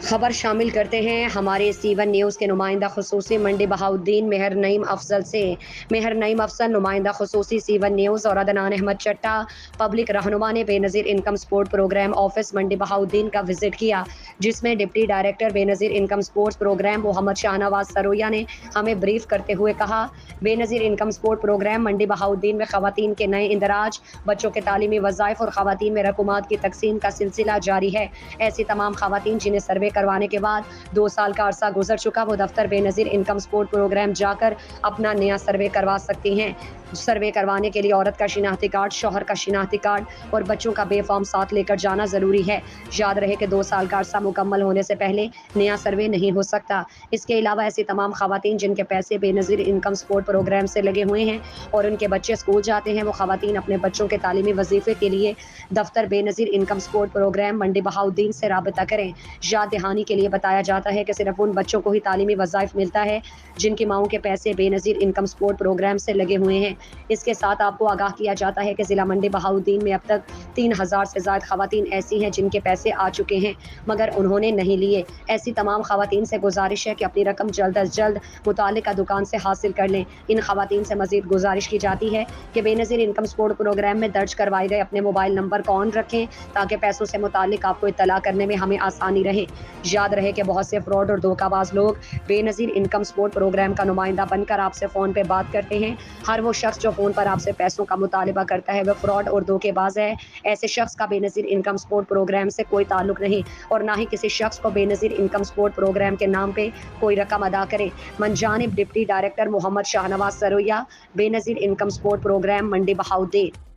खबर शामिल करते हैं हमारे C1 न्यूज़ के नुमाइंदा खसूसी मंडी बहाउद्दीन मेहर नईम अफजल से। मेहर नईम अफजल नुमाइंदा खसूसी C1 न्यूज़ और अदनान अहमद चट्टा पब्लिक रहनुमा ने Benazir income support programme office Mandi Bahauddin का विजिट किया, जिसमें deputy director Benazir income support programme Muhammad Shahnawaz Saroya ने हमें ब्रीफ करते हुए कहा, Benazir income support programme Mandi Bahauddin में ख़वातीन के नए इंदराज, बच्चों के तालीमी वज़ाइफ और ख़वातीन में रकूमात की तकसीम का सिलसिला जारी है। ऐसी तमाम ख़वातीन जिन्हें सर्वे करवाने के बाद 2 साल का अरसा गुजर चुका, वो दफ्तर बेनज़ीर इनकम सपोर्ट प्रोग्राम जाकर अपना नया सर्वे करवा सकती हैं। सर्वे करवाने के लिए औरत का शिनाख्ती कार्ड, शौहर का शिनाख्ती कार्ड और बच्चों का बे फॉर्म साथ लेकर जाना ज़रूरी है। याद रहे कि 2 साल का अरसा मुकम्मल होने से पहले नया सर्वे नहीं हो सकता। इसके अलावा ऐसी तमाम ख़वातीन जिनके पैसे बेनज़ीर इनकम सपोर्ट प्रोग्राम से लगे हुए हैं और उनके बच्चे स्कूल जाते हैं, वो ख़वातीन अपने बच्चों के तालीमी वजीफ़े के लिए दफ्तर Benazir income support programme Mandi Bahauddin से राबता करें। याद दहानी के लिए बताया जाता है कि सिर्फ उन बच्चों को ही तालीमी वज़ाइफ मिलता है जिनकी माओं के पैसे बेनज़ीर इनकम सपोर्ट प्रोग्राम से लगे हुए हैं। इसके साथ आपको आगाह किया जाता है कि ज़िला मंडी बहाउद्दीन में अब तक 3000 से ज़ायद ख़वातीन ऐसी हैं जिनके पैसे आ चुके हैं मगर उन्होंने नहीं लिए। ऐसी तमाम ख़वातीन से गुजारिश है कि अपनी रकम जल्द अज जल्द मुतालिका दुकान से हासिल कर लें। इन ख़वातीन से मज़ीद गुजारिश की जाती है कि बेनज़ीर इनकम सपोर्ट प्रोग्राम में दर्ज करवाए गए अपने मोबाइल नंबर को ऑन रखें ताकि पैसों से मुतालिक आपको इत्तला करने में हमें आसानी रहे। याद रहे कि बहुत से फ्रॉड और धोखाबाज लोग बेनज़ीर इनकम सपोर्ट प्रोग्राम का नुमाइंदा बनकर आपसे फ़ोन पे बात करते हैं। हर वो शख्स जो फ़ोन पर आपसे पैसों का मुतालिबा करता है वह फ्रॉड और धोखेबाज है। ऐसे शख्स का बेनज़ीर इनकम सपोर्ट प्रोग्राम से कोई ताल्लुक नहीं और ना ही किसी शख्स को बेनज़ीर इनकम सपोर्ट प्रोग्राम के नाम पे कोई रकम अदा करे। मनजानिब deputy director Muhammad Shahnawaz Saroya, Benazir income support programme Mandi Bahauddin.